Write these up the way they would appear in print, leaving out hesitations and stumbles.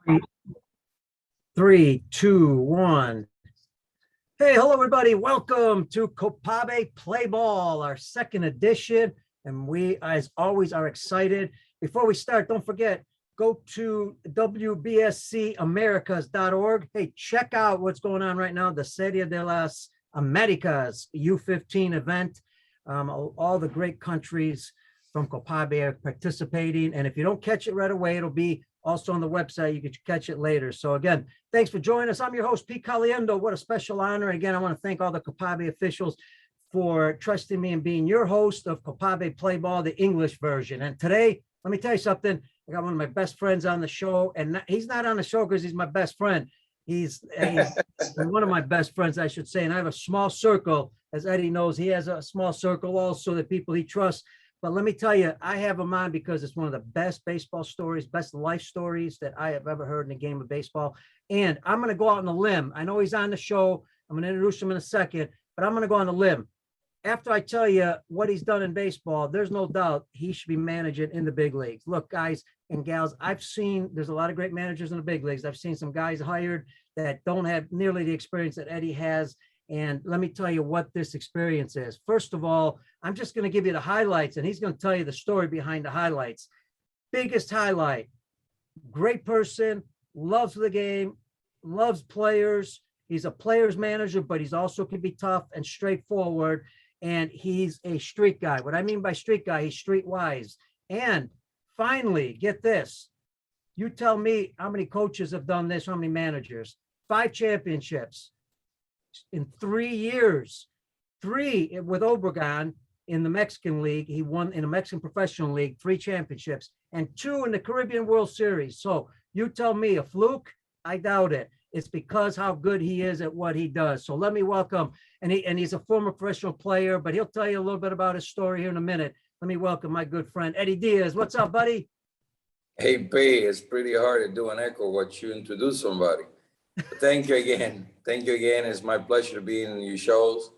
Three, three, two, one. Hey, hello, everybody. Welcome to COPABE Play Ball, our second edition. And we, as always, are excited. Before we start, don't forget, go to wbscamericas.org. Hey, check out what's going on right now, the Serie de las Americas U15 event. All the great countries from COPABE are participating. And if you don't catch it right away, it'll be also on the website. You can catch it later. So again, thanks for joining us. I'm your host, Pete Caliendo. What a special honor. Again, I want to thank all the COPABE officials for trusting me and being your host of COPABE Play Ball, the English version. And today, let me tell you something. I got one of my best friends on the show, and he's not on the show because he's my best friend. He's one of my best friends, I should say. And I have a small circle. As Eddie knows, he has a small circle also, the people he trusts. But let me tell you, I have him on because it's one of the best baseball stories, best life stories that I have ever heard in a game of baseball. And I'm going to go out on a limb. I know he's on the show. I'm going to introduce him in a second, but I'm going to go on a limb. After I tell you what he's done in baseball, there's no doubt he should be managing in the big leagues. Look, guys and gals, there's a lot of great managers in the big leagues. I've seen some guys hired that don't have nearly the experience that Eddie has. And let me tell you what this experience is. First of all, I'm just going to give you the highlights, and he's going to tell you the story behind the highlights. Biggest highlight, great person, loves the game, loves players. He's a player's manager, but he's also can be tough and straightforward. And he's a street guy. What I mean by street guy, he's streetwise. And finally, get this. You tell me how many coaches have done this, how many managers. 5 championships in 3 years. 3 with Obregon in the Mexican League. He won in the Mexican Professional League, 3 championships, and 2 in the Caribbean World Series. So you tell me, a fluke? I doubt it. It's because how good he is at what he does. So let me welcome, and he's a former professional player, but he'll tell you a little bit about his story here in a minute. Let me welcome my good friend, Eddie Diaz. What's up, buddy? Hey, P, it's pretty hard to do an echo what you introduce somebody. But thank you again. Thank you again. It's my pleasure to be in your shows.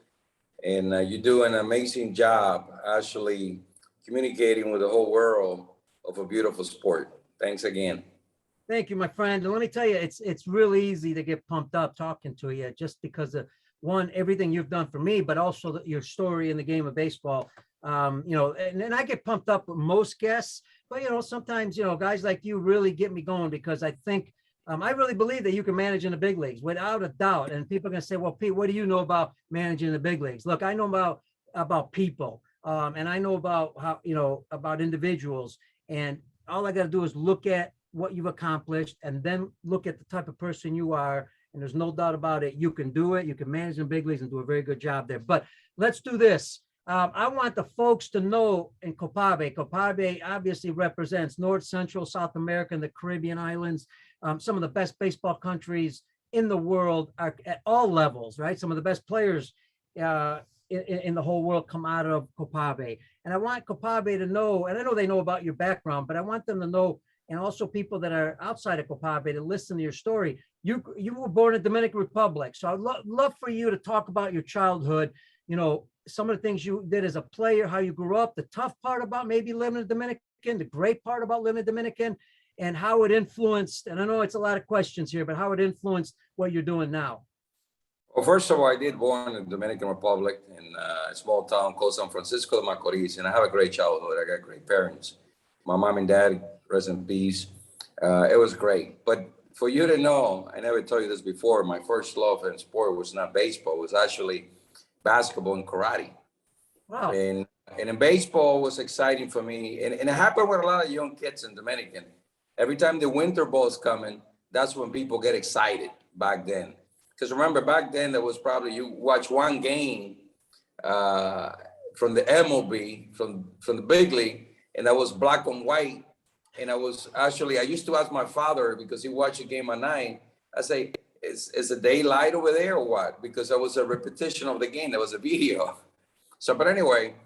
And you do an amazing job actually communicating with the whole world of a beautiful sport. Thanks again. Thank you, my friend. And let me tell you, it's really easy to get pumped up talking to you just because of, one, everything you've done for me, but also your story in the game of baseball. And I get pumped up with most guests, but, sometimes, guys like you really get me going because I think, I really believe that you can manage in the big leagues without a doubt. And people are going to say, well, Pete, what do you know about managing in the big leagues? Look, I know about people, and I know about how, about individuals. And all I got to do is look at what you've accomplished and then look at the type of person you are. And there's no doubt about it. You can do it. You can manage in big leagues and do a very good job there. But let's do this. I want the folks to know in COPABE obviously represents North, Central, South America, and the Caribbean islands. Some of the best baseball countries in the world are at all levels, right? Some of the best players in the whole world come out of COPABE. And I want COPABE to know, and I know they know about your background, but I want them to know, and also people that are outside of COPABE to listen to your story. You were born in Dominican Republic. So I'd love for you to talk about your childhood, some of the things you did as a player, how you grew up, the tough part about maybe living in Dominican, the great part about living in Dominican, and how it influenced, and I know it's a lot of questions here, but how it influenced what you're doing now. Well, first of all, I did born in the Dominican Republic in a small town called San Francisco de Macorís, and I have a great childhood. I got great parents. My mom and dad, rest in peace. It was great. But for you to know, I never told you this before, my first love in sport was not baseball. It was actually basketball and karate. Wow. And in baseball was exciting for me. And it happened with a lot of young kids in Dominican. Every time the winter ball's coming, that's when people get excited back then. Because remember, back then, there was probably, you watch one game from the MLB, from the big league, and that was black and white. And I used to ask my father, because he watched a game at night, I say, is the daylight over there or what? Because that was a repetition of the game. There was a video. So, but anyway,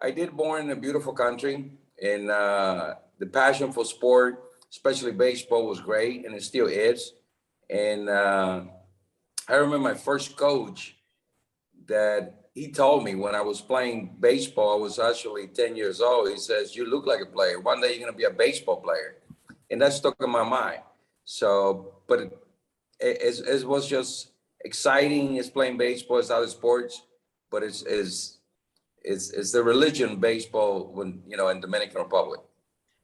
I did born in a beautiful country, and the passion for sport, especially baseball, was great, and it still is. And I remember my first coach that he told me when I was playing baseball, I was actually 10 years old. He says, you look like a player. One day you're going to be a baseball player. And that stuck in my mind. So, but it was just exciting. It's playing baseball, it's other sports, but it's the religion baseball when, you know, in Dominican Republic.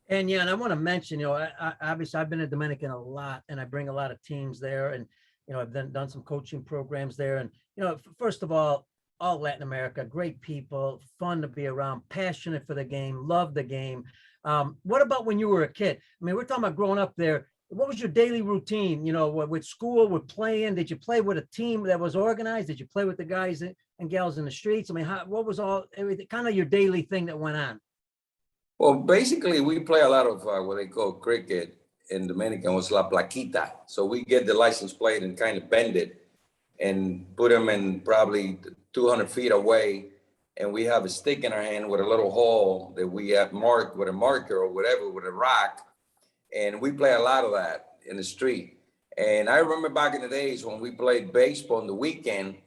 And yeah, and I want to mention, you know, obviously I've been in Dominican a lot, and I bring a lot of teams there, and you know, I've done some coaching programs there, and you know, first of all Latin America, great people, fun to be around, passionate for the game, love the game. What about when you were a kid? I mean, we're talking about growing up there. What was your daily routine? You know, with school, with playing? Did you play with a team that was organized? Did you play with the guys and gals in the streets? I mean, what was everything, kind of your daily thing that went on? Well, basically, we play a lot of what they call cricket in Dominican, was la plaquita. So we get the license plate and kind of bend it and put them in probably 200 feet away. And we have a stick in our hand with a little hole that we have marked with a marker or whatever, with a rock. And we play a lot of that in the street. And I remember back in the days when we played baseball on the weekend,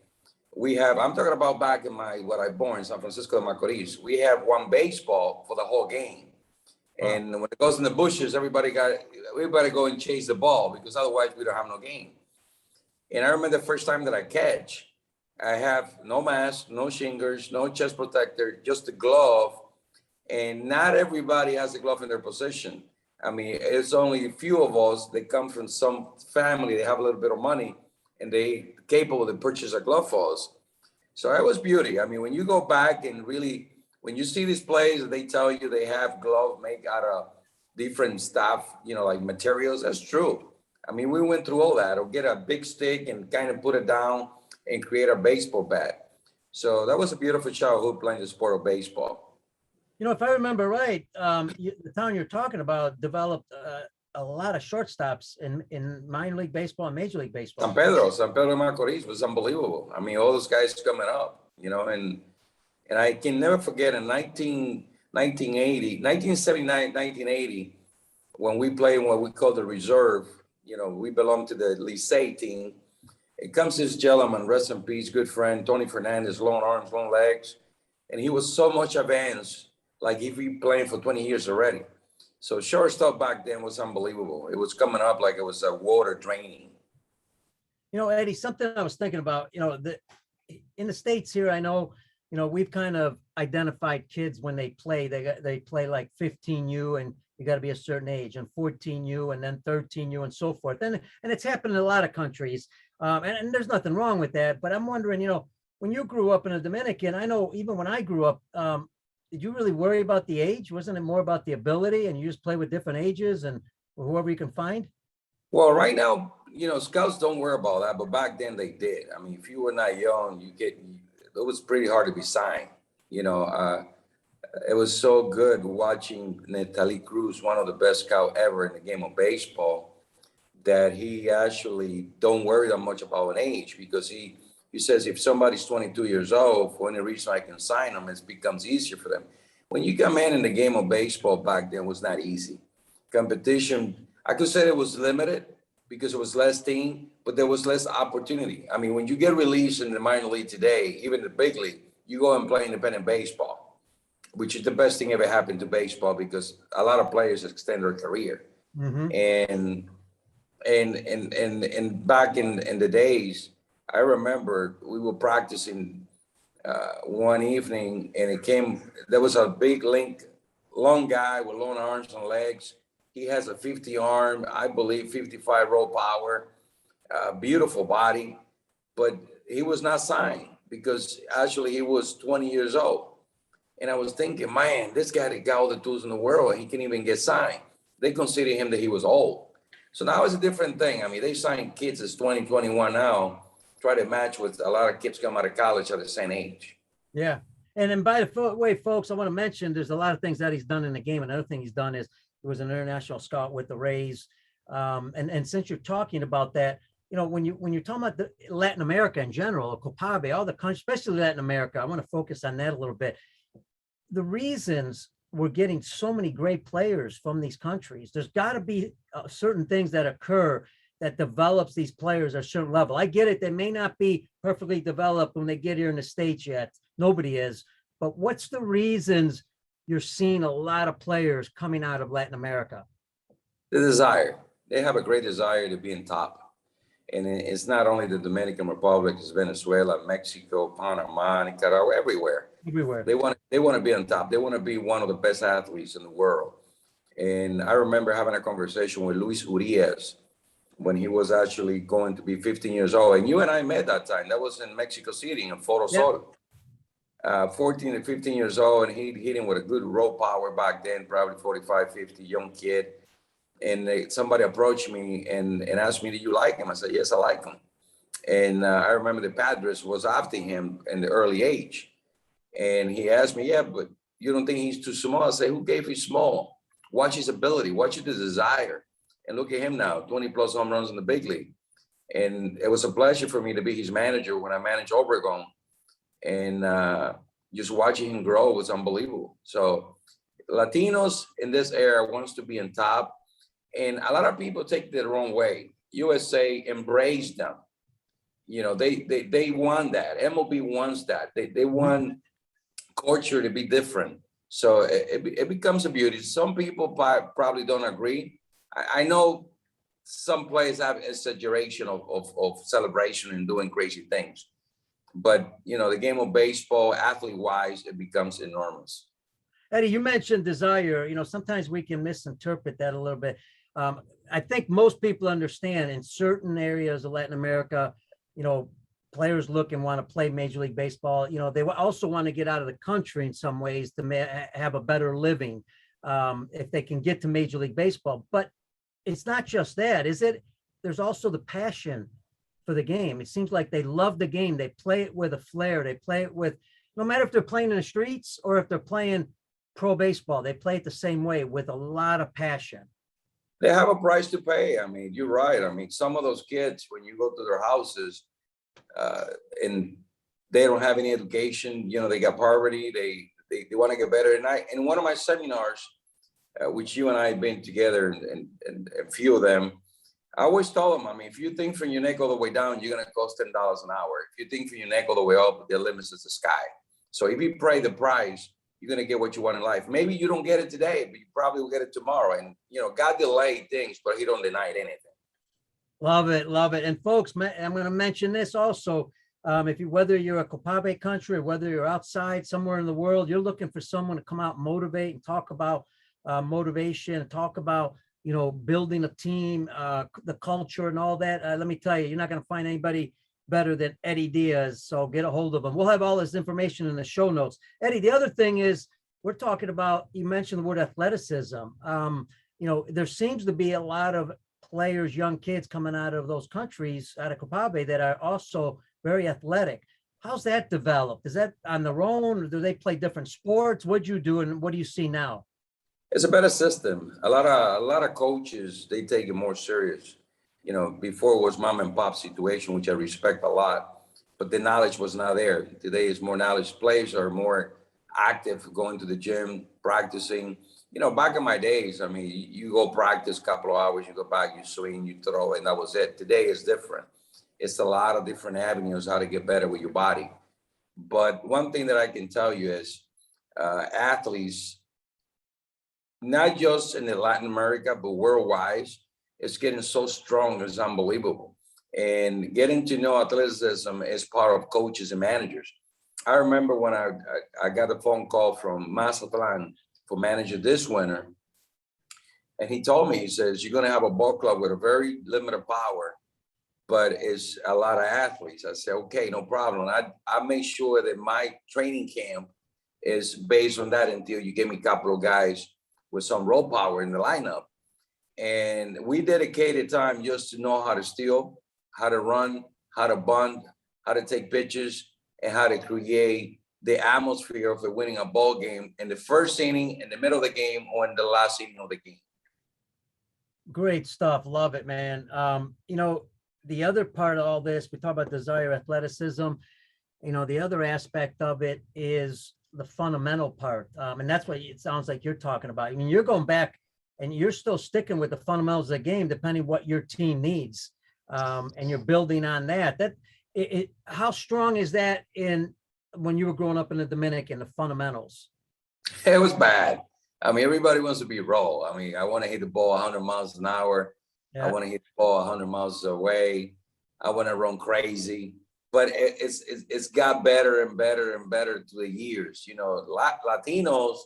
I'm talking about back in what I born in San Francisco de Macorís. We have one baseball for the whole game. And when it goes in the bushes, everybody go and chase the ball, because otherwise we don't have no game. And I remember the first time that I catch, I have no mask, no shingers, no chest protector, just a glove. And not everybody has a glove in their possession. I mean, it's only a few of us that come from some family, they have a little bit of money, and they capable to purchase a glove for us. So it was beauty. I mean, when you go back and really, when you see these plays, they tell you they have gloves made out of different stuff, you know, like materials. That's true. I mean, we went through all that. Or get a big stick and kind of put it down and create a baseball bat. So that was a beautiful childhood playing the sport of baseball. You know, if I remember right, the town you're talking about developed a lot of shortstops in minor league baseball and major league baseball. San Pedro de Macorís was unbelievable. I mean, all those guys coming up, you know, and I can never forget in 1979, 1980, when we played what we call the reserve, you know, we belong to the Licey team. It comes this gentleman, rest in peace, good friend, Tony Fernandez, long arms, long legs. And he was so much advanced, like he'd been playing for 20 years already. So shortstop back then was unbelievable. It was coming up like it was water draining. You know, Eddie, something I was thinking about, you know, in the States here, I know, you know, we've kind of identified kids when they play like 15U, and you got to be a certain age, and 14U, and then 13U, and so forth. And it's happened in a lot of countries. And there's nothing wrong with that. But I'm wondering, you know, when you grew up in a Dominican, I know even when I grew up, did you really worry about the age? Wasn't it more about the ability, and you just play with different ages and whoever you can find? Well, right now, you know, scouts don't worry about that, but back then they did. I mean, if you were not young, it was pretty hard to be signed. You know, it was so good watching Netali Cruz, one of the best scout ever in the game of baseball, that he actually don't worry that much about an age, because he says if somebody's 22 years old, for any reason I can sign them, it becomes easier for them. When you come in the game of baseball back then, was not easy. Competition, I could say it was limited because it was less team, but there was less opportunity. I mean, when you get released in the minor league today, even the big league, you go and play independent baseball, which is the best thing ever happened to baseball, because a lot of players extend their career. Mm-hmm. And back in the days, I remember we were practicing one evening, and there was a big long guy with long arms and legs. He has a 50 arm, I believe 55 raw power, beautiful body, but he was not signed because actually he was 20 years old. And I was thinking, man, this guy got all the tools in the world, and he can't even get signed. They consider him that he was old. So now it's a different thing. I mean, they sign kids as 20, 21 now, try to match with a lot of kids come out of college at the same age. Yeah. And then by the way, folks, I want to mention there's a lot of things that he's done in the game. Another thing he's done is he was an international scout with the Rays. And since you're talking about that, you know, when you're talking about Latin America in general, COPABE, all the countries, especially Latin America, I want to focus on that a little bit. The reasons we're getting so many great players from these countries, there's got to be certain things that occur that develops these players at a certain level. I get it. They may not be perfectly developed when they get here in the States yet. Nobody is. But what's the reasons you're seeing a lot of players coming out of Latin America? The desire. they have a great desire to be in top. And it's not only the Dominican Republic, it's Venezuela, Mexico, Panama, Nicaragua, everywhere. Everywhere. They want to be on top. They want to be one of the best athletes in the world. And I remember having a conversation with Luis Urias when he was actually going to be 15 years old. And you and I met that time. That was in Mexico City in Foro Sol. 14 to 15 years old, and he hit him with a good raw power back then, probably 45, 50, young kid. And somebody approached me and asked me, do you like him? I said, yes, I like him. And I remember the Padres was after him in the early age. And he asked me, yeah, but you don't think he's too small? I said, who gave you small? Watch his ability, watch his desire. And look at him now, 20 plus home runs in the big league. And it was a pleasure for me to be his manager when I managed Obregon. And just watching him grow was unbelievable. So Latinos in this era wants to be on top. And a lot of people take it the wrong way. USA embraced them. You know, they want that. MLB wants that. They want culture to be different. So it becomes a beauty. Some people probably don't agree. I know some players have exaggeration of celebration and doing crazy things. But, you know, the game of baseball, athlete-wise, it becomes enormous. Eddie, you mentioned desire. You know, sometimes we can misinterpret that a little bit. I think most people understand in certain areas of Latin America, you know, players look and want to play Major League Baseball. You know, they also want to get out of the country in some ways to have a better living if they can get to Major League Baseball. But it's not just that, is it? There's also the passion for the game. It seems like they love the game. They play it with a flair. They play it with, no matter if they're playing in the streets or if they're playing pro baseball, they play it the same way with a lot of passion. They have a price to pay. I mean, you're right. I mean, some of those kids, when you go to their houses and they don't have any education, you know, they got poverty, they want to get better. And in one of my seminars, which you and I have been together and a few of them, I always told them, I mean, if you think from your neck all the way down, you're going to cost $10 an hour. If you think from your neck all the way up, the limit is the sky. So if you pay the price, you're going to get what you want in life. Maybe you don't get it today, but you probably will get it tomorrow. And, you know, God delayed things, but he don't deny anything. Love it. Love it. And folks, I'm going to mention this also. If you, whether you're a COPABE country or whether you're outside somewhere in the world, you're looking for someone to come out and motivate and talk about motivation and talk about, you know, building a team, the culture and all that. Let me tell you, you're not going to find anybody better than Eddie Diaz. So get a hold of him. We'll have all this information in the show notes. Eddie, the other thing is we're talking about, you mentioned the word athleticism. You know, there seems to be a lot of players, young kids coming out of those countries, out of COPABE, that are also very athletic. How's that developed? Is that on their own, or do they play different sports? What'd you do and what do you see now? It's a better system. A lot of coaches, they take it more serious. You know, before it was mom and pop situation, which I respect a lot, but the knowledge was not there. Today is more knowledge. Players are more active, going to the gym, practicing. You know, back in my days, I mean, you go practice a couple of hours, you go back, you swing, you throw, and that was it. Today is different. It's a lot of different avenues how to get better with your body. But one thing that I can tell you is athletes, not just in Latin America, but worldwide, it's getting so strong. It's unbelievable. And getting to know athleticism is part of coaches and managers. I remember when I got a phone call from Mazatlan for manager this winter. And he told me, he says, you're going to have a ball club with a very limited power, but it's a lot of athletes. I said, okay, no problem. I make sure that my training camp is based on that until you give me a couple of guys with some raw power in the lineup. And we dedicated time just to know how to steal, how to run, how to bunt, how to take pitches, and how to create the atmosphere of winning a ball game in the first inning, in the middle of the game, or in the last inning of the game. Great stuff. Love it, man. You know, the other part of all this, we talk about desire, athleticism. You know, the other aspect of it is the fundamental part. And that's what it sounds like you're talking about. I mean, you're going back and you're still sticking with the fundamentals of the game, depending what your team needs. And you're building on that. How strong is that in when you were growing up in the Dominican, the fundamentals? It was bad. I mean, everybody wants to be raw. I mean, I want to hit the ball 100 miles an hour. I want to hit the ball 100 miles away. I want to run crazy. But it's got better and better and better through the years. You know, Latinos,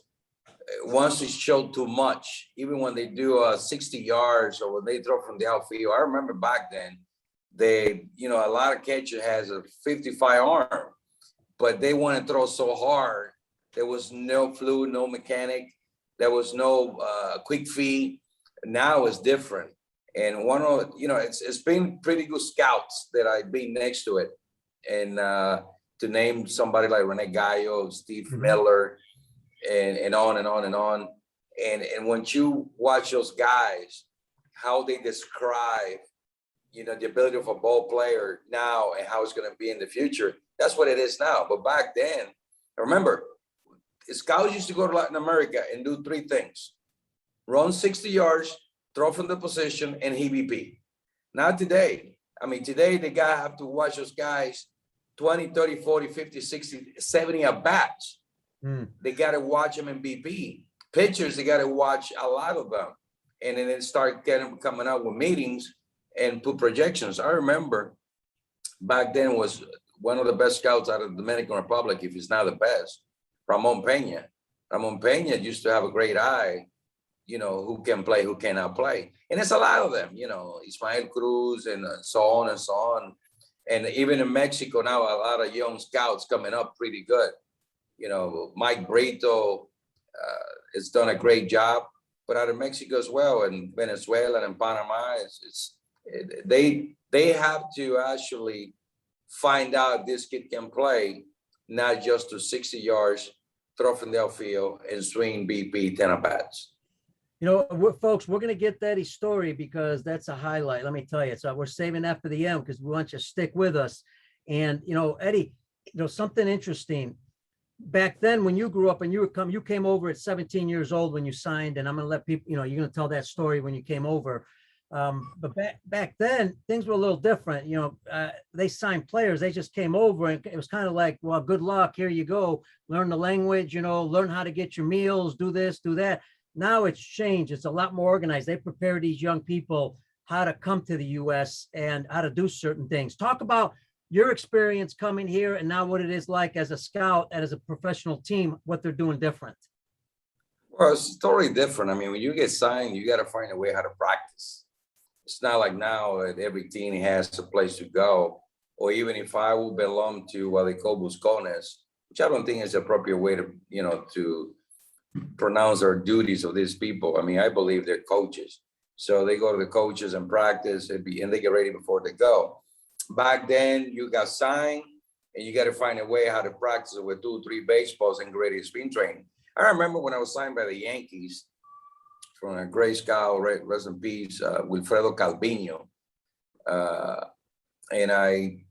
once they show too much, even when they do 60 yards or when they throw from the outfield. I remember back then, a lot of catcher has a 55 arm, but they want to throw so hard. There was no fluid, no mechanic. There was no quick feet. Now it's different. And it's been pretty good scouts that I've been next to it. And to name somebody like Rene Gallo, Steve Miller, and on and on and on. And when you watch those guys, how they describe, the ability of a ball player now and how it's going to be in the future, that's what it is now. But back then, remember, scouts used to go to Latin America and do three things: run 60 yards, throw from the position, and EVP. Not today. Today the guy have to watch those guys 20, 30, 40, 50, 60, 70 at bats. They got to watch them in BP. Pitchers, they got to watch a lot of them. And then they start coming out with meetings and put projections. I remember back then was one of the best scouts out of the Dominican Republic, if it's not the best, Ramon Peña. Ramon Peña used to have a great eye, who can play, who cannot play. And it's a lot of them, Ismael Cruz and so on and so on. And even in Mexico now, a lot of young scouts coming up pretty good. Mike Brito has done a great job, but out of Mexico as well, and Venezuela and Panama, they have to actually find out this kid can play, not just to 60 yards, throw from the outfield, and swing BP 10 at bats. Folks, we're going to get Eddie's story because that's a highlight. Let me tell you. So we're saving that for the end because we want you to stick with us. And, Eddie, something interesting. Back then, when you grew up and you came over at 17 years old when you signed, and I'm going to let people, you're going to tell that story when you came over. But back then, things were a little different. They signed players. They just came over, and it was kind of like, well, good luck. Here you go. Learn the language, learn how to get your meals, do this, do that. Now it's changed. It's a lot more organized. They prepare these young people how to come to the U.S. and how to do certain things. Talk about your experience coming here and now what it is like as a scout and as a professional team, what they're doing different. Well, it's totally different. When you get signed, you got to find a way how to practice. It's not like now that every team has a place to go, or even if I will belong to what they call buscones, which I don't think is the appropriate way to, to pronounce our duties of these people. I believe they're coaches. So they go to the coaches and practice and they get ready before they go. Back then, you got signed and you got to find a way how to practice with 2 or 3 baseballs and great spin training. I remember when I was signed by the Yankees from a great scout, rest in peace, Wilfredo Calvino. And I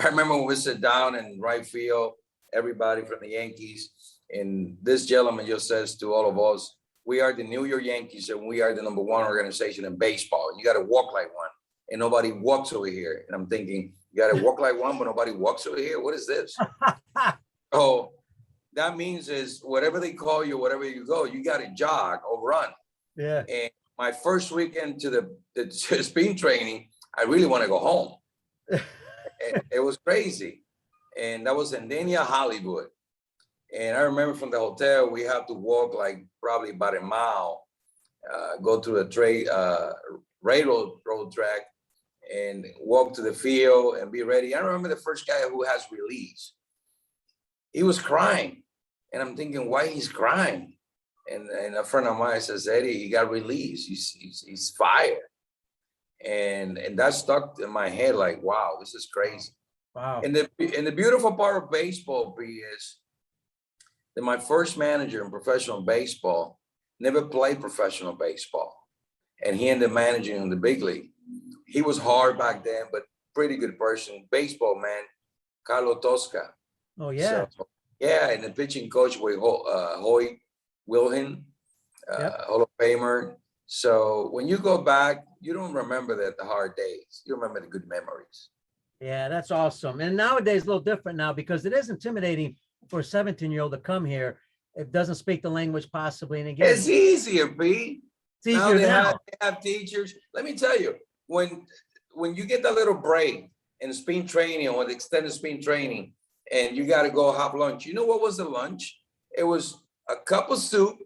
remember when we sit down in right field, everybody from the Yankees, and this gentleman just says to all of us, we are the New York Yankees and we are the #1 organization in baseball. You got to walk like one, and nobody walks over here. And I'm thinking, you got to walk like one, but nobody walks over here. What is this? Oh, that means is whatever they call you, whatever you go, you got to jog or run. Yeah. And my first weekend to the spin training, I really want to go home. It was crazy. And that was in Dania, Hollywood. And I remember from the hotel, we had to walk like probably about a mile, go through the railroad track and walk to the field and be ready. I remember the first guy who has release. He was crying. And I'm thinking, why he's crying? And a friend of mine says, Eddie, he got released. He's fired. And that stuck in my head like, wow, this is crazy. Wow. And the beautiful part of baseball is that my first manager in professional baseball never played professional baseball. And he ended up managing in the big league. He was hard back then, but pretty good person. Baseball man, Carlos Tosca. Oh, yeah. So, yeah, and the pitching coach was Hoy Wilhelm, Hall of Famer. So when you go back, you don't remember the hard days. You remember the good memories. Yeah, that's awesome. And nowadays, a little different now because it is intimidating for a 17-year-old to come here. It doesn't speak the language possibly. And again, it's easier, B. It's easier now. They have teachers. Let me tell you, when you get that little break in spin training or the extended spin training, and you got to go have lunch, you know what was the lunch? It was a cup of soup,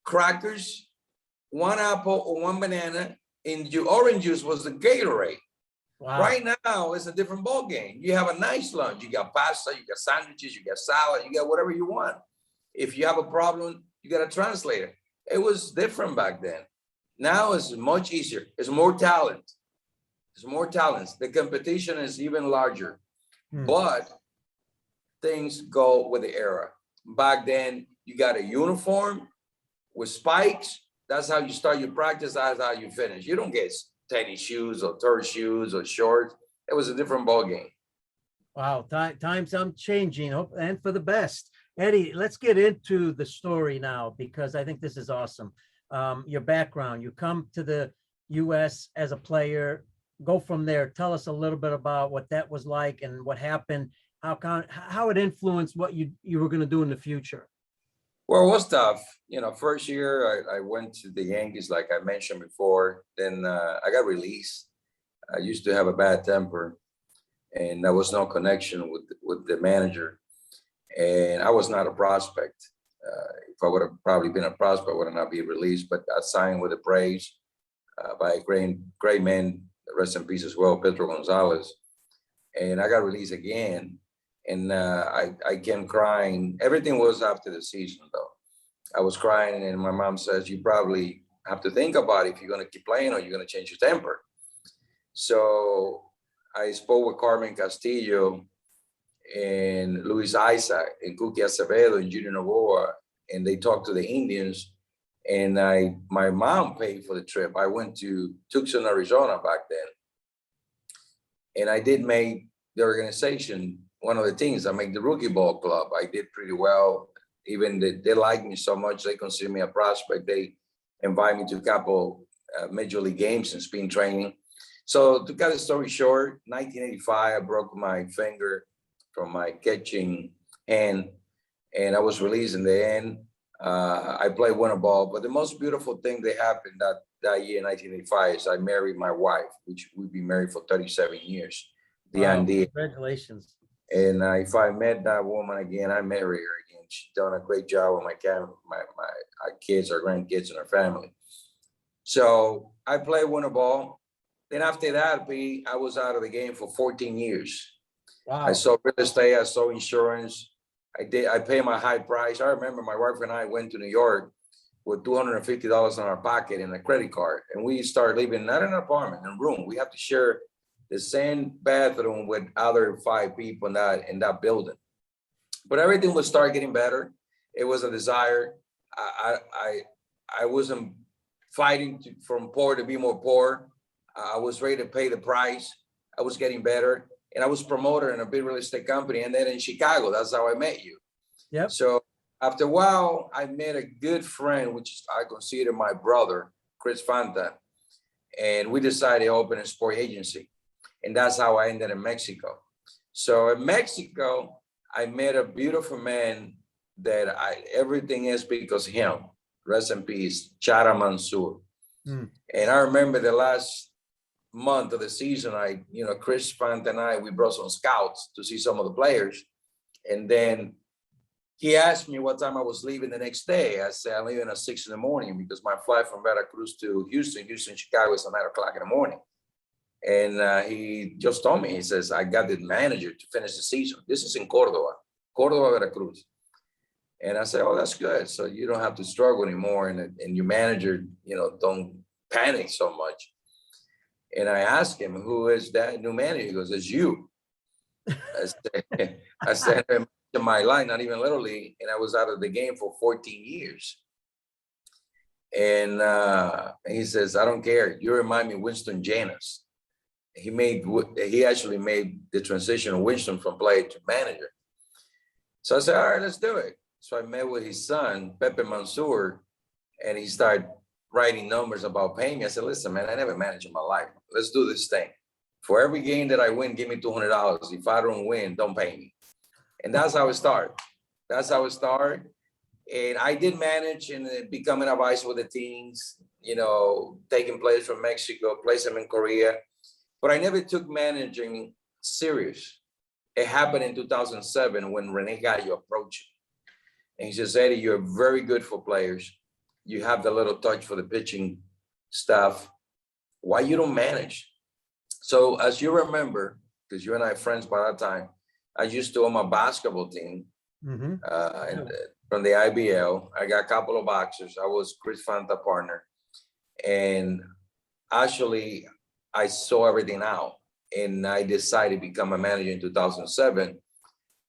crackers, one apple or one banana, and your orange juice was the Gatorade. Wow. Right now, it's a different ball game. You have a nice lunch. You got pasta, you got sandwiches, you got salad, you got whatever you want. If you have a problem, you got a translator. It was different back then. Now it's much easier. It's more talent. It's more talents. The competition is even larger, but things go with the era. Back then, you got a uniform with spikes. That's how you start your practice. That's how you finish. You don't get tennis shoes or turf shoes or shorts. It was a different ball game. Wow, times I'm changing, and for the best. Eddie, let's get into the story now, because I think this is awesome. Your background, you come to the U.S. as a player, go from there. Tell us a little bit about what that was like and what happened, how it influenced what you were going to do in the future. Well, it was tough. You know, first year I went to the Yankees, like I mentioned before. Then I got released. I used to have a bad temper, and there was no connection with the manager. And I was not a prospect. If I would have probably been a prospect, I would have not been released. But I signed with the Braves by a great man, rest in peace as well, Pedro Gonzalez. And I got released again. And I came crying. Everything was after the season, though. I was crying, and my mom says, you probably have to think about if you're going to keep playing or you're going to change your temper. So I spoke with Carmen Castillo and Luis Isaac and Cookie Acevedo and Junior Novoa, and they talked to the Indians. And my mom paid for the trip. I went to Tucson, Arizona back then. And I did make the organization one of the teams. I made the rookie ball club. I did pretty well. Even they liked me so much, they consider me a prospect. They invited me to a couple major league games and spin training. So to cut the story short, 1985, I broke my finger from my catching hand, and I was released in the end. I played winter ball, but the most beautiful thing that happened that year, 1985, is I married my wife, which we've been married for 37 years. Wow, congratulations. And if I met that woman again, I marry her again. She's done a great job with our kids, our grandkids, and our family. So I played winter ball. Then after that, I was out of the game for 14 years. Wow. I saw real estate, I saw insurance. I paid my high price. I remember my wife and I went to New York with $250 in our pocket and a credit card. And we started living, not in an apartment, in a room. We have to share the same bathroom with other 5 people in that building. But everything would start getting better. It was a desire. I wasn't fighting from poor to be more poor. I was ready to pay the price. I was getting better. And I was promoted in a big real estate company. And then in Chicago, that's how I met you. Yep. So after a while, I met a good friend, which I consider my brother, Chris Fanta. And we decided to open a sport agency. And that's how I ended in Mexico. So in Mexico, I met a beautiful man that everything is because of him. Rest in peace, Chara Mansour. And I remember the last month of the season, Chris Fant and we brought some scouts to see some of the players. And then he asked me what time I was leaving the next day. I said, I'm leaving at 6 a.m. because my flight from Veracruz to Houston, Chicago is at 9 o'clock in the morning. And he just told me, he says, I got the manager to finish the season. This is in Córdoba, Veracruz. And I said, oh, that's good. So you don't have to struggle anymore. And your manager, don't panic so much. And I asked him, who is that new manager? He goes, it's you. I said in my life, not even literally, and I was out of the game for 14 years. And he says, I don't care. You remind me of Winston Janus. He actually made the transition of Winston from player to manager. So I said, all right, let's do it. So I met with his son, Pepe Mansour, and he started writing numbers about paying me. I said, listen, man, I never managed in my life. Let's do this thing. For every game that I win, give me $200. If I don't win, don't pay me. And that's how it started. And I did manage and become an advisor with the teams, taking players from Mexico, place them in Korea, but I never took managing serious. It happened in 2007 when Rene Gallo approached me. And he says, Eddie, you're very good for players. You have the little touch for the pitching stuff. Why you don't manage? So as you remember, because you and I are friends by that time, I used to own a basketball team from the IBL. I got a couple of boxers. I was Chris Fanta partner. And actually, I saw everything out. And I decided to become a manager in 2007.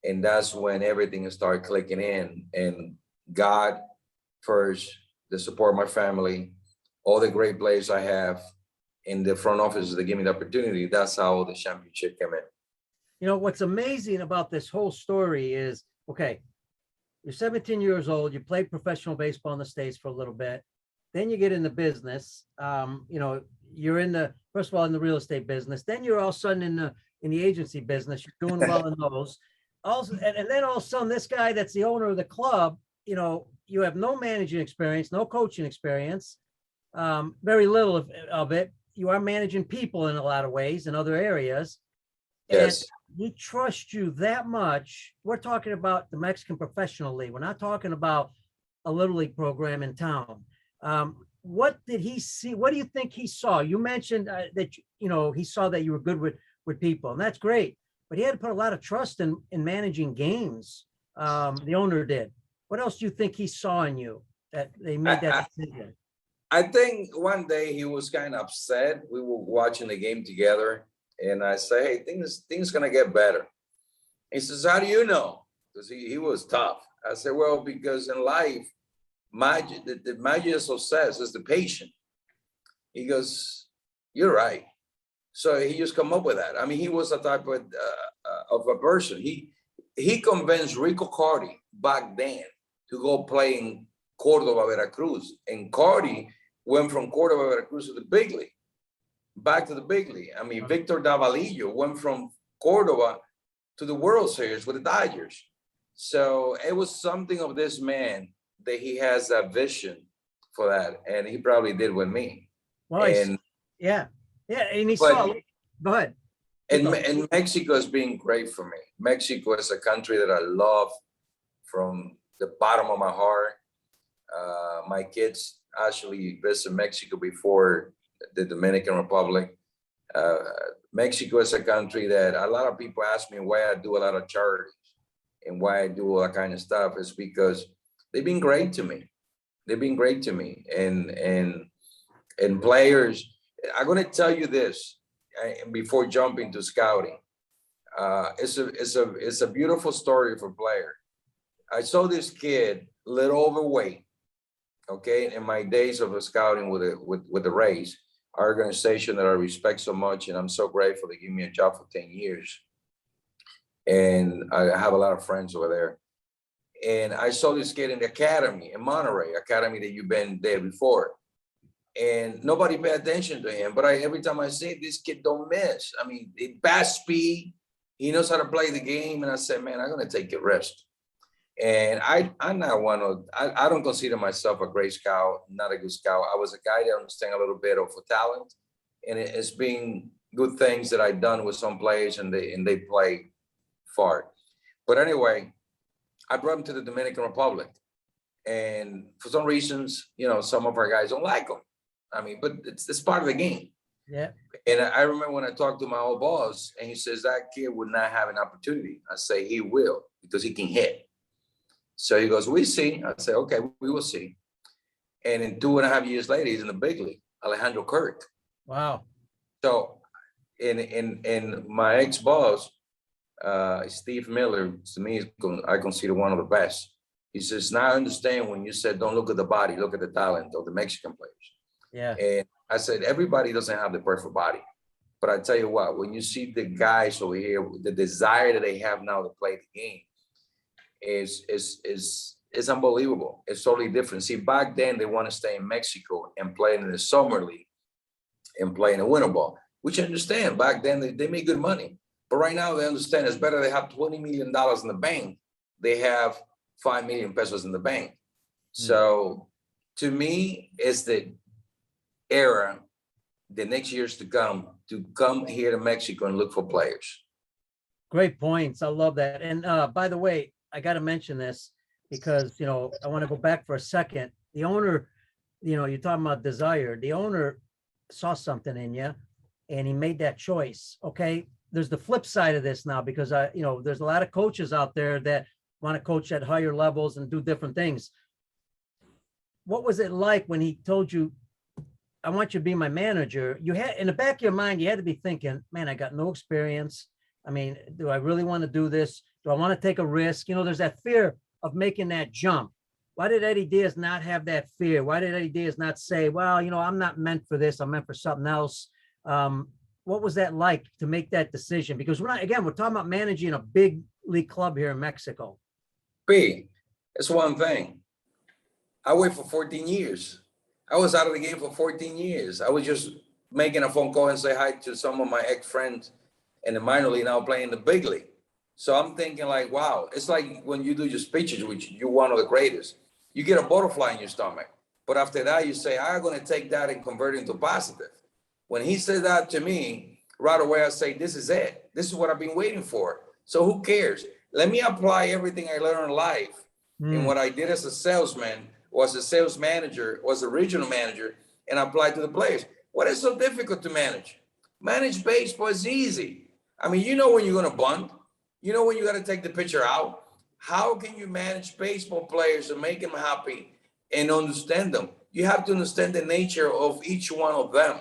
And that's when everything started clicking in. And God first, the support of my family, all the great players I have in the front office that give me the opportunity. That's how the championship came in. What's amazing about this whole story is, okay, you're 17 years old, you played professional baseball in the States for a little bit. Then you get in the business. You're first of all, in the real estate business. Then you're all of a sudden in the agency business. You're doing well in those. Also, and then all of a sudden, this guy that's the owner of the club, you have no managing experience, no coaching experience, very little of it. You are managing people in a lot of ways in other areas. Yes. And he trusts you that much. We're talking about the Mexican Professional League. We're not talking about a little league program in town. What did he see? What do you think he saw? You mentioned that, he saw that you were good with people, and that's great. But he had to put a lot of trust in managing games. The owner did. What else do you think he saw in you that they made that decision? I think one day he was kind of upset. We were watching the game together, and I say, "Hey, things gonna get better." He says, "How do you know?" Because he was tough. I said, "Well, because in life, the magic of success is the patient." He goes, "You're right." So he just come up with that. I mean, he was a type of a person. He convinced Rico Cardi back then to go play in Córdoba, Veracruz. And Cardi went from Córdoba, Veracruz to the big league, back to the big league. I mean, Victor Davalillo went from Córdoba to the World Series with the Dodgers. So it was something of this man that he has that vision for that. And he probably did with me. Well, and and he saw. Go ahead. And Mexico has been great for me. Mexico is a country that I love from the bottom of my heart. My kids actually visit Mexico before the Dominican Republic. Mexico is a country that a lot of people ask me why I do a lot of charities and why I do all that kind of stuff. Is because they've been great to me. They've been great to me. And players, I'm going to tell you this before jumping to scouting. It's a beautiful story for a player. I saw this kid, a little overweight, okay, in my days of scouting with the Rays, our organization that I respect so much, and I'm so grateful they give me a job for 10 years. And I have a lot of friends over there. And I saw this kid in the academy, in Monterey, academy that you've been there before. And nobody paid attention to him. But every time I say this kid don't miss. I mean, bad speed. He knows how to play the game. And I said, man, I'm going to take a risk. And I'm not one of, I don't consider myself a great scout, not a good scout. I was a guy that understands a little bit of talent. And it's been good things that I've done with some players and they play far. But anyway, I brought him to the Dominican Republic. And for some reasons, some of our guys don't like him. I mean, but it's part of the game. Yeah. And I remember when I talked to my old boss and he says, that kid would not have an opportunity. I say, he will, because he can hit. So he goes, we see. I say, okay, we will see. And in 2.5 years later, he's in the big league, Alejandro Kirk. Wow. So in my ex-boss, Steve Miller, to me, I consider one of the best. He says, now I understand when you said, don't look at the body, look at the talent of the Mexican players. Yeah. And I said, everybody doesn't have the perfect body. But I tell you what, when you see the guys over here, the desire that they have now to play the game is unbelievable. It's totally different. See, back then they want to stay in Mexico and play in the summer league and play in the winter ball, which I understand. Back then they made good money. But right now they understand it's better they have $20 million in the bank. They have 5 million pesos in the bank. So to me, it's the era, the next years to come here to Mexico and look for players. Great points. I love that. And by the way, I got to mention this because, you know, I want to go back for a second. The owner, you know, you're talking about desire. The owner saw something in you and he made that choice. Okay. There's the flip side of this now because you know, there's a lot of coaches out there that want to coach at higher levels and do different things. What was it like when he told you, I want you to be my manager? You had in the back of your mind, you had to be thinking, man, I got no experience. I mean, do I really want to do this? Do I want to take a risk? You know, there's that fear of making that jump. Why did Eddie Diaz not have that fear? Why did Eddie Diaz not say, well, you know, I'm not meant for this. I'm meant for something else. What was that like to make that decision? Because we're talking about managing a big league club here in Mexico. It's one thing. I waited for 14 years. I was out of the game for 14 years. I was just making a phone call and say hi to some of my ex-friends in the minor league, now playing the big league. So I'm thinking like, wow, it's like when you do your speeches, which you're one of the greatest, you get a butterfly in your stomach. But after that, you say, I'm going to take that and convert it into positive. When he said that to me, right away, I say, this is it. This is what I've been waiting for. So who cares? Let me apply everything I learned in life and what I did as a salesman, was a sales manager, was a regional manager, and apply to the players. What is so difficult to manage? Manage baseball is easy. I mean, you know when you're going to bunt. You know when you got to take the pitcher out. How can you manage baseball players and make them happy and understand them? You have to understand the nature of each one of them.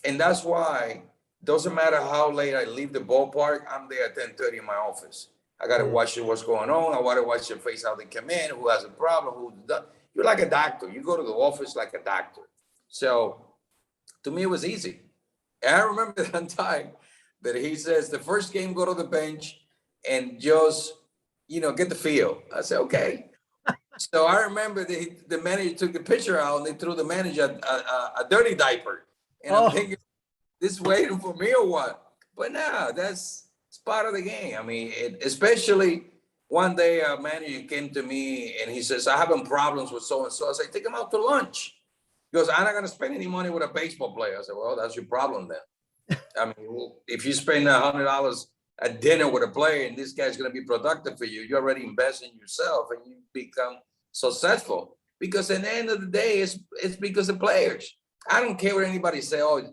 And that's why it doesn't matter how late I leave the ballpark, I'm there at 10:30 in my office. I got to watch what's going on. I want to watch their face, how they come in, who has a problem, you're like a doctor. You go to the office like a doctor. So to me, it was easy. And I remember that time that he says, the first game, go to the bench and just, you know, get the feel. I said, okay. So I remember the manager took the pitcher out and they threw the manager a dirty diaper. And I'm thinking, this waiting for me or what? But no, it's part of the game. I mean, especially one day a manager came to me and he says, I'm having problems with so-and-so. I said, take him out to lunch. He goes, I'm not going to spend any money with a baseball player. I said, well, that's your problem then. I mean, if you spend $100 at dinner with a player and this guy's going to be productive for you, you already invest in yourself and you become successful. Because at the end of the day, it's because of players. I don't care what anybody say. Oh,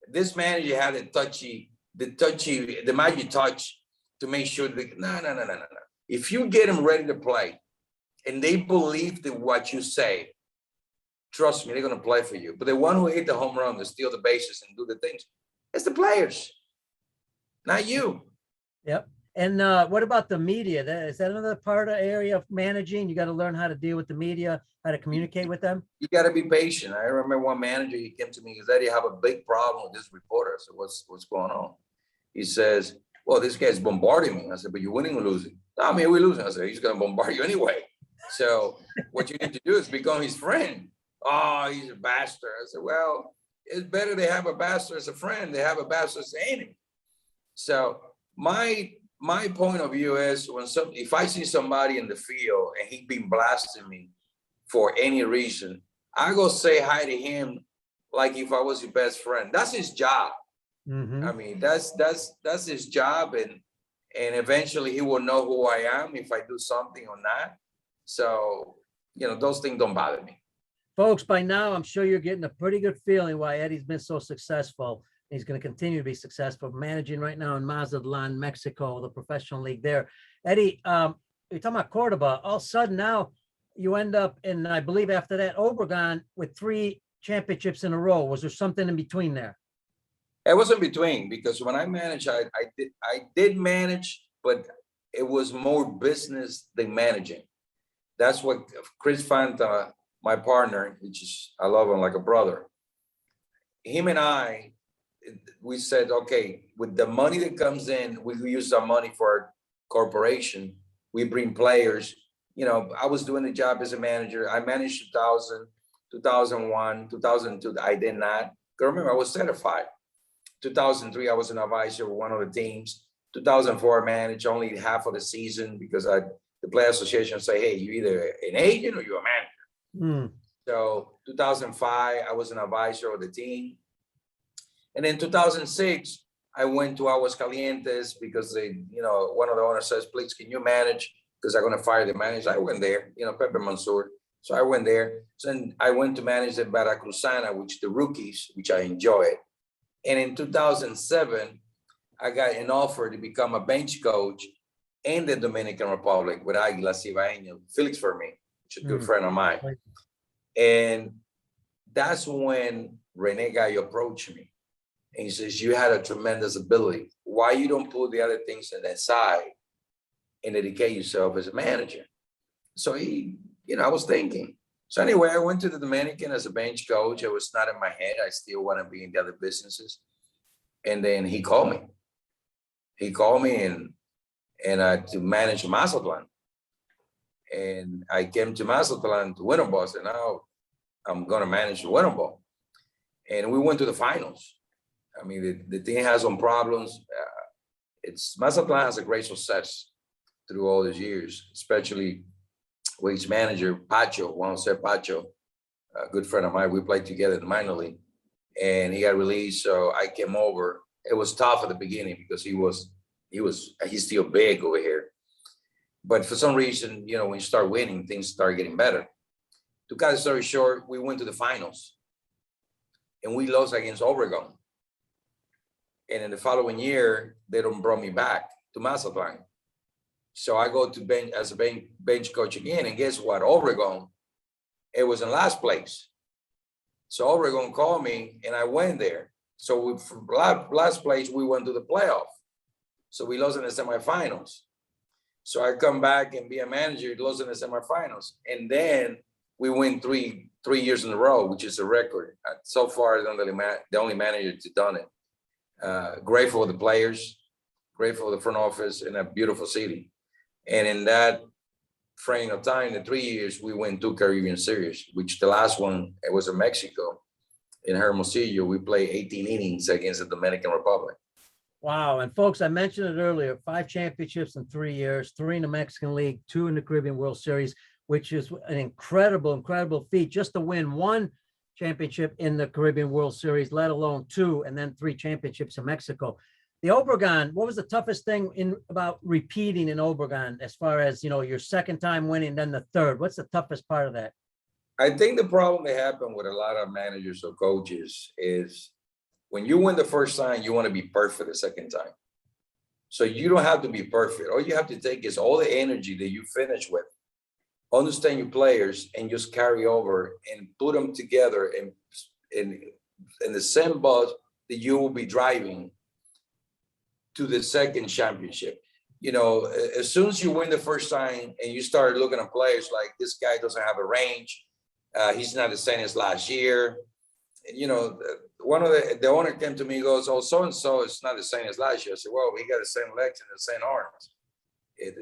this manager had the magic touch to make sure that no. If you get them ready to play and they believe in what you say, trust me, they're going to play for you. But the one who hit the home run, to steal the bases and do the things, it's the players, not you. Yep. And what about the media? Is that another part of area of managing? You got to learn how to deal with the media, how to communicate with them. You got to be patient. I remember one manager, he came to me, he said, you have a big problem with this reporter. I said, what's going on? He says, well, this guy's bombarding me. I said, but you're winning or losing? No, I mean, we're losing. I said, he's going to bombard you anyway. So what you need to do is become his friend. Oh, he's a bastard. I said, well, it's better to have a bastard as a friend than have a bastard as an enemy. So my point of view is if I see somebody in the field and he been blasting me for any reason, I go say hi to him like if I was your best friend. That's his job. I mean, that's his job, and eventually he will know who I am if I do something or not. So, you know, those things don't bother me. Folks, by now, I'm sure you're getting a pretty good feeling why Eddie's been so successful. He's going to continue to be successful, managing right now in Mazatlan, Mexico, the professional league there. Eddie, you're talking about Cordoba. All of a sudden now you end up in, I believe after that, Obregon with 3 championships in a row. Was there something in between there? It wasn't between, because when I managed, I did manage, but it was more business than managing. That's what Chris Fanta, my partner, which is, I love him like a brother. Him and I, we said, okay, with the money that comes in, we use our money for our corporation. We bring players. You know, I was doing the job as a manager. I managed 2000, 2001, 2002. I did not. Remember, I was certified. 2003, I was an advisor with one of the teams. 2004, I managed only half of the season because the player association say, hey, you're either an agent or you're a manager. So 2005, I was an advisor of the team. And then 2006, I went to Aguascalientes because one of the owners says, please, can you manage? Because I'm going to fire the manager. I went there, Pepe Mansour. So I went there. So then I went to manage the Veracruzana, which the rookies, which I enjoyed. And in 2007, I got an offer to become a bench coach in the Dominican Republic with Aguila Cibaeño, Felix Fermin, which is a good friend of mine. And that's when Rene Gallo approached me. And he says, you had a tremendous ability. Why you don't put the other things on that side and dedicate yourself as a manager? So I was thinking. So anyway, I went to the Dominican as a bench coach. It was not in my head. I still want to be in the other businesses. And then he called me. He called me and to manage Mazatlan. And I came to Mazatlan to Winter Ball. And now I'm going to manage the Winter Ball. And we went to the finals. I mean, the team has some problems. Mazatlan has a great success through all these years, especially with its manager, Pacho, Juan Jose Pacho, a good friend of mine. We played together in the minor league, and he got released. So I came over. It was tough at the beginning because he's still big over here. But for some reason, when you start winning, things start getting better. To cut the story short, we went to the finals, and we lost against Obregon. And in the following year, they don't brought me back to Mazatlan. So I go to bench as a bench coach again. And guess what? Obregon, it was in last place. So Obregon called me and I went there. So from last place, we went to the playoff. So we lost in the semifinals. So I come back and be a manager, lost in the semifinals. And then we win three years in a row, which is a record. So far, the only manager to done it. Grateful for the players, grateful for the front office in a beautiful city. And in that frame of time, in 3 years, we win 2 Caribbean series, which the last one, it was in Mexico. In Hermosillo, we played 18 innings against the Dominican Republic. Wow. And folks, I mentioned it earlier, 5 championships in 3 years, 3 in the Mexican League, 2 in the Caribbean World Series, which is an incredible feat just to win 1 championship in the Caribbean World Series, let alone 2, and then 3 championships in Mexico. The Obregon, what was the toughest thing about repeating in Obregon as far as, your second time winning, then the third? What's the toughest part of that? I think the problem that happened with a lot of managers or coaches is when you win the first time, you want to be perfect the second time. So you don't have to be perfect. All you have to take is all the energy that you finish with, understand your players, and just carry over and put them together in the same bus that you will be driving to the second championship. As soon as you win the first time and you start looking at players like this guy doesn't have a range, he's not the same as last year. One of the owner came to me and goes, "Oh, so and so is not the same as last year." I said, "Well, he got the same legs and the same arms.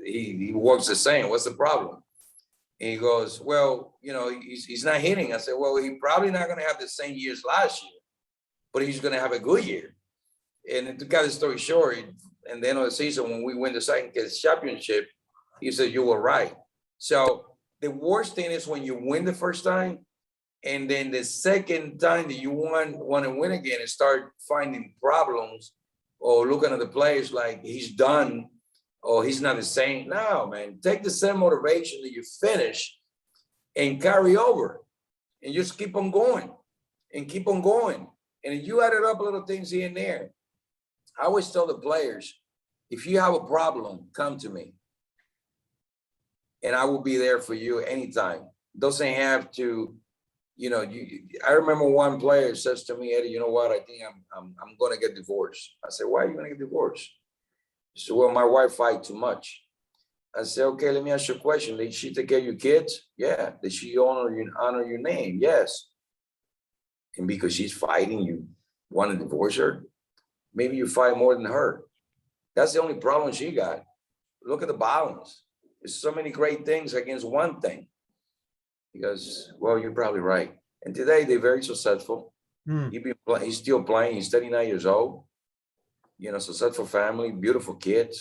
He works the same. What's the problem?" And he goes, "Well, he's not hitting." I said, "Well, he's probably not going to have the same years last year, but he's going to have a good year." And to cut the story short, at the end of the season, when we win the second championship, he said, "You were right." So the worst thing is when you win the first time, and then the second time that you want to win again and start finding problems or looking at the players like he's done or he's not the same. No, man, take the same motivation that you finish and carry over and just keep on going and keep on going. And if you added up little things here and there, I always tell the players, if you have a problem, come to me. And I will be there for you anytime. Doesn't have to, I remember one player says to me, "Eddie, you know what? I think I'm going to get divorced." I said, "Why are you going to get divorced?" He said, "Well, my wife fights too much." I said, "Okay, let me ask you a question. Did she take care of your kids?" "Yeah." "Did she honor your name?" "Yes." "And because she's fighting, you want to divorce her? Maybe you fight more than her. That's the only problem she got. Look at the balance. There's so many great things against one thing." He goes, "Well, you're probably right." And today they're very successful. He's still playing. He's 39 years old. Successful family, beautiful kids.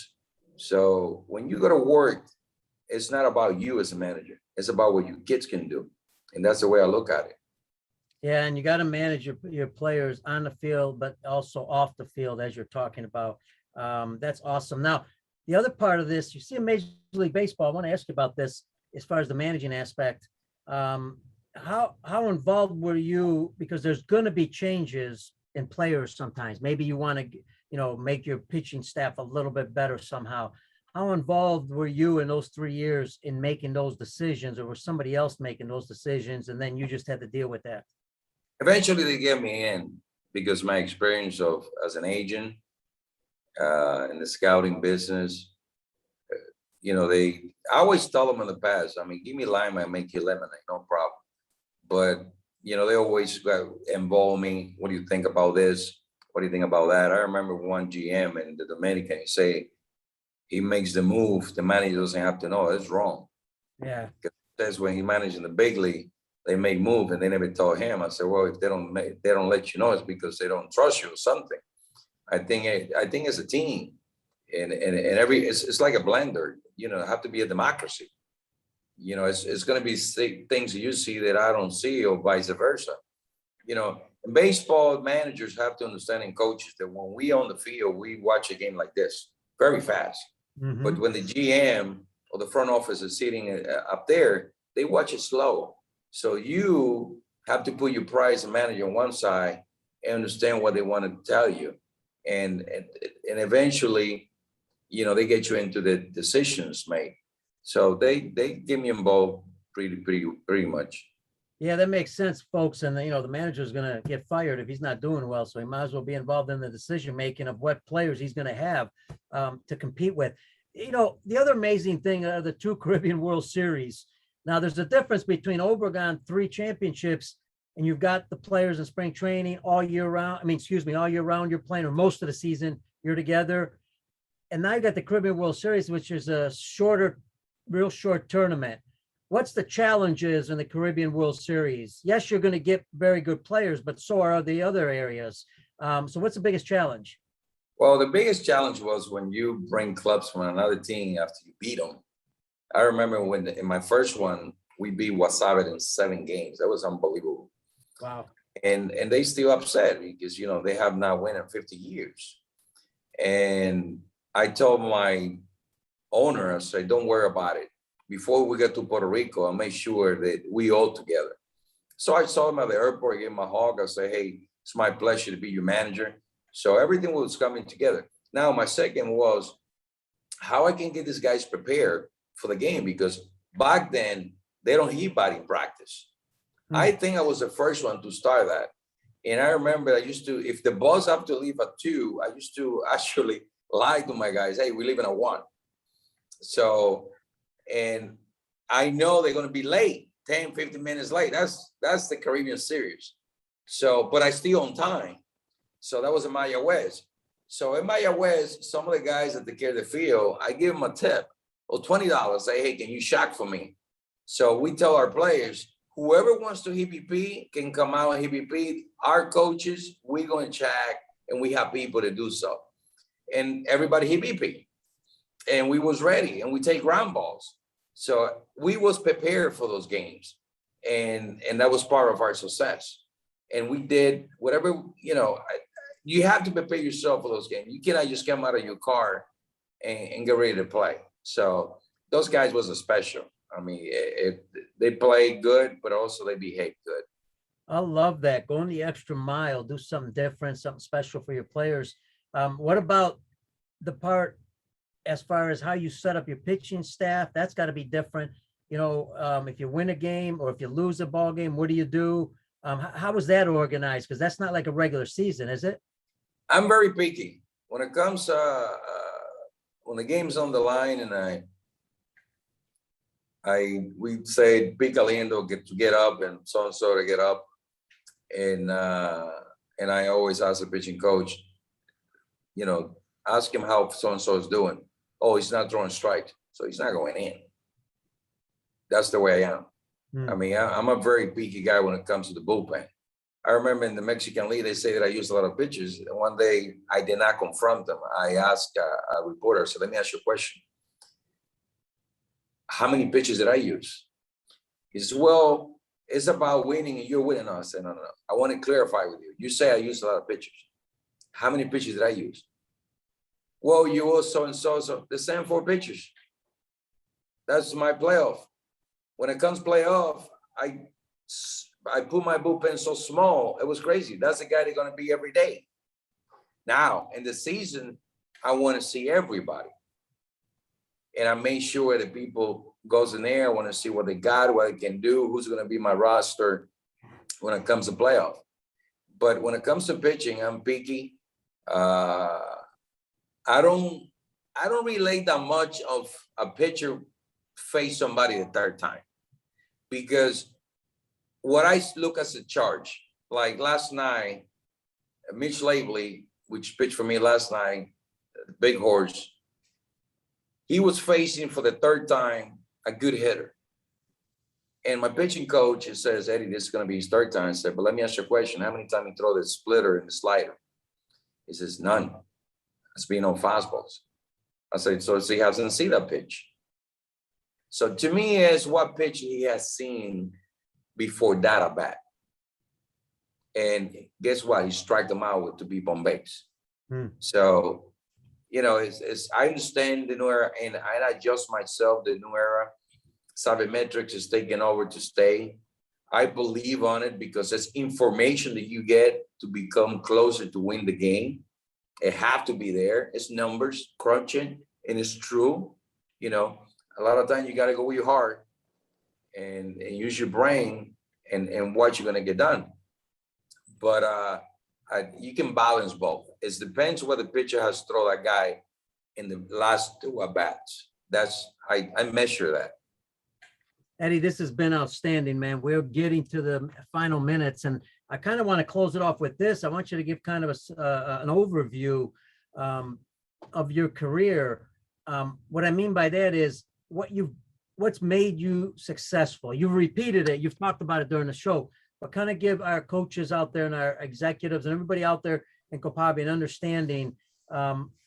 So when you go to work, it's not about you as a manager. It's about what your kids can do. And that's the way I look at it. Yeah, and you got to manage your players on the field, but also off the field, as you're talking about. That's awesome. Now, the other part of this, you see in Major League Baseball, I want to ask you about this as far as the managing aspect. How involved were you? Because there's going to be changes in players sometimes. Maybe you want to, make your pitching staff a little bit better somehow. How involved were you in those 3 years in making those decisions, or was somebody else making those decisions, and then you just had to deal with that? Eventually, they get me in because my experience of as an agent in the scouting business, I always tell them in the past, I mean, give me lime, I make you lemonade, no problem. But, they always involve me. What do you think about this? What do you think about that? I remember one GM in the Dominican, he say, he makes the move, the manager doesn't have to know. It's wrong. Yeah. That's when he managed in the big league, they make move and they never told him. I said, well, if they don't let you know, it's because they don't trust you or something. I think it's a team, and it's like a blender. It have to be a democracy. It's going to be things that you see that I don't see, or vice versa. In baseball, managers have to understand, and coaches, that when we on the field, we watch a game like this very fast. Mhm. But when the GM or the front office is sitting up there, they watch it slow. So you have to put your prize and manager on one side and understand what they want to tell you. And eventually, they get you into the decisions made. So they get me involved pretty much. Yeah, that makes sense, folks. And the manager is going to get fired if he's not doing well. So he might as well be involved in the decision making of what players he's going to have to compete with. The other amazing thing are the 2 Caribbean World Series. Now, there's a difference between Obregon 3 championships, and you've got the players in spring training all year round. All year round you're playing, or most of the season you're together. And now you got the Caribbean World Series, which is a real short tournament. What's the challenges in the Caribbean World Series? Yes, you're going to get very good players, but so are the other areas. So what's the biggest challenge? Well, the biggest challenge was when you bring clubs from another team after you beat them. I remember when in my first one, we beat Wasabi in 7 games. That was unbelievable. Wow. And they still upset because, they have not won in 50 years. And I told my owner, I said, don't worry about it. Before we get to Puerto Rico, I'll make sure that we all together. So I saw him at the airport, gave him a hug. I said, hey, it's my pleasure to be your manager. So everything was coming together. Now, my second was how I can get these guys prepared for the game, because back then, they don't heat body in practice. I think I was the first one to start that. And I remember I used to, if the boss have to leave at 2, I used to actually lie to my guys, hey, we're leaving at 1. So, and I know they're going to be late, 10, 15 minutes late. That's the Caribbean Series. So, but I still on time. So that was in Maya West. So in Maya West, some of the guys that take care of the field, I give them a tip or $20. Say, hey, can you shock for me? So we tell our players, whoever wants to HPP can come out and HPP. Our coaches, we're going to check, and we have people to do so. And everybody HPP. And we was ready, and we take ground balls. So we was prepared for those games. And that was part of our success. And we did whatever, you have to prepare yourself for those games. You cannot just come out of your car and get ready to play. So those guys was a special. I mean, they play good, but also they behave good. I love that. Going the extra mile, do something different, something special for your players. What about the part as far as how you set up your pitching staff? That's got to be different. If you win a game or if you lose a ball game, what do you do? How was that organized? Because that's not like a regular season, is it? I'm very picky when it comes when the game's on the line, and we say pick a lindo, get up, and so to get up, and I always ask the pitching coach, ask him how so and so is doing. Oh, he's not throwing strikes, so he's not going in. That's the way I am. I mean, I'm a very picky guy when it comes to the bullpen. I remember in the Mexican League, they say that I used a lot of pitches. One day, I did not confront them. I asked a reporter, I said, let me ask you a question. How many pitches did I use? He says, well, it's about winning and you're winning. No, I said, no. I want to clarify with you. You say I use a lot of pitchers. How many pitches did I use? Well, you was so and so, so the same 4 pitchers. That's my playoff. When it comes playoff, I put my bullpen so small, it was crazy. That's the guy they're going to be every day. Now, in the season, I want to see everybody. And I made sure that people goes in there. I want to see what they got, what they can do, who's going to be my roster when it comes to playoff. But when it comes to pitching, I'm picky. I don't relate that much of a pitcher face somebody the third time, because what I look as a charge, like last night, Mitch Lavely, which pitched for me last night, the big horse, he was facing for the third time a good hitter. And my pitching coach says, Eddie, this is going to be his third time. I said, but let me ask you a question. How many times you throw the splitter and the slider? He says, none. It's been on fastballs. I said, so he hasn't seen that pitch. So to me, it's what pitch he has seen before that at bat. And guess what? He struck them out with to be on base. So, you know, it's I understand the new era, and I adjust myself, the new era. Sabermetrics is taking over to stay. I believe on it because it's information that you get to become closer to win the game. It have to be there. It's numbers crunching, and it's true. You know, a lot of times you got to go with your heart and use your brain and what you're going to get done. But you can balance both. It depends what the pitcher has thrown that guy in the last 2 at-bats. That's, I measure that. Eddie, this has been outstanding, man. We're getting to the final minutes, and I kind of want to close it off with this. I want you to give kind of an overview of your career. What I mean by that is what's made you successful. You've repeated it. You've talked about it during the show, but kind of give our coaches out there and our executives and everybody out there in COPABE an understanding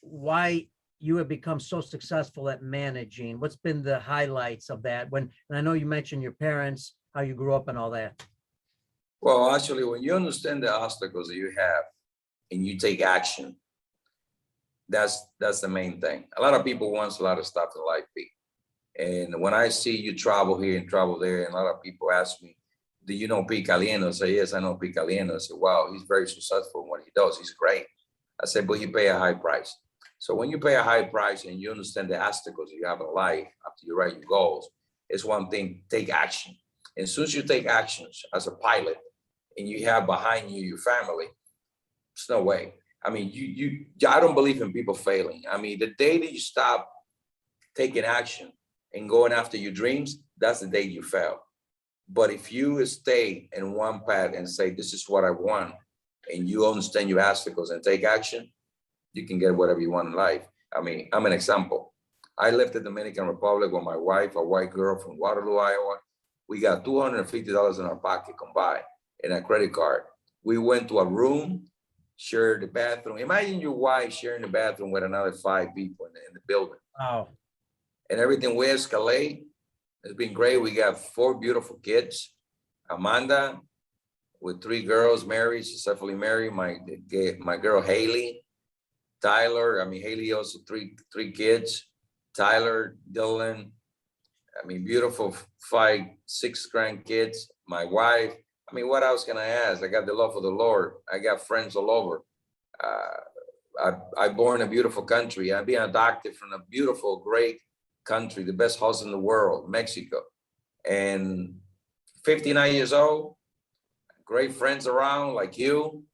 why you have become so successful at managing. What's been the highlights of that? And I know you mentioned your parents, how you grew up and all that. Well, actually, when you understand the obstacles that you have and you take action, that's the main thing. A lot of people want a lot of stuff in life, Pete. And when I see you travel here and travel there, and a lot of people ask me, do you know Pete Caliendo? I say, yes, I know Pete Caliendo. I say, wow, he's very successful in what he does. He's great. I said, but you pay a high price. So when you pay a high price and you understand the obstacles you have in life after you write your goals, it's one thing, take action. And as soon as you take actions as a pilot and you have behind you your family, there's no way. I mean, I don't believe in people failing. I mean, the day that you stop taking action and going after your dreams, that's the day you fail. But if you stay in one path and say, this is what I want, and you understand your obstacles and take action, you can get whatever you want in life. I mean, I'm an example. I left the Dominican Republic with my wife, a white girl from Waterloo, Iowa. We got $250 in our pocket combined and a credit card. We went to a room, shared the bathroom. Imagine your wife sharing the bathroom with another 5 people in the building. Wow. And everything we escalate. It's been great. We got 4 beautiful kids. Amanda with 3 girls, married, successfully married. My girl Haley, Tyler. I mean, Haley also 3 kids. Tyler, Dylan. I mean, beautiful 5, 6 grandkids. My wife. I mean, what else can I ask? I got the love of the Lord. I got friends all over. I born in a beautiful country. I've been adopted from a beautiful, great country, the best house in the world, Mexico. And 59 years old, great friends around like you.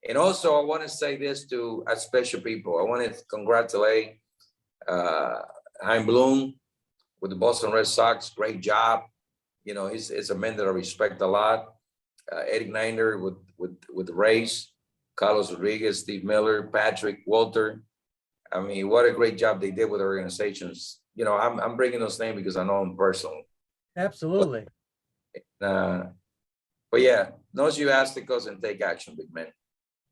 And also I want to say this to special people. I want to congratulate Hein Bloom with the Boston Red Sox. Great job. You know, he's a man that I respect a lot. Eddie Niner with the Rays, Carlos Rodriguez, Steve Miller, Patrick, Walter. I mean, what a great job they did with organizations. You know, I'm bringing those names because I know them personally. Absolutely. But yeah, those you obstacles and take action, big man.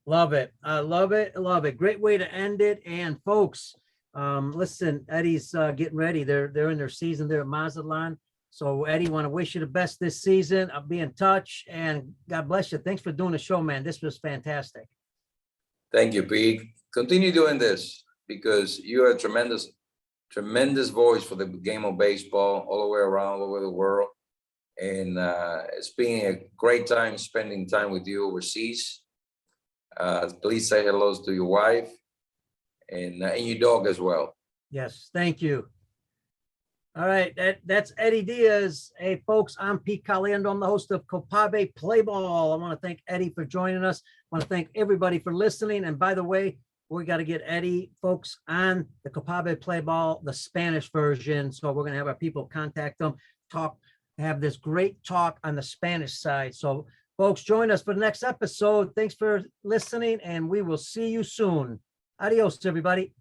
Love it. I love it. Love it. Great way to end it. And folks, listen, Eddie's getting ready. They're in their season there at Mazatlan. So Eddie, want to wish you the best this season. I'll be in touch, and God bless you. Thanks for doing the show, man. This was fantastic. Thank you, Pete. Continue doing this because you are a tremendous voice for the game of baseball all the way around, all over the world. And it's been a great time spending time with you overseas. Please say hello to your wife and your dog as well. Yes, thank you. All right, that's Eddie Diaz. Hey, folks, I'm Pete Caliendo. I'm the host of COPABE Play Ball. I want to thank Eddie for joining us. I want to thank everybody for listening. And by the way, we got to get Eddie, folks, on the COPABE Play Ball, the Spanish version. So we're going to have our people contact them, have this great talk on the Spanish side. So, folks, join us for the next episode. Thanks for listening, and we will see you soon. Adios, everybody.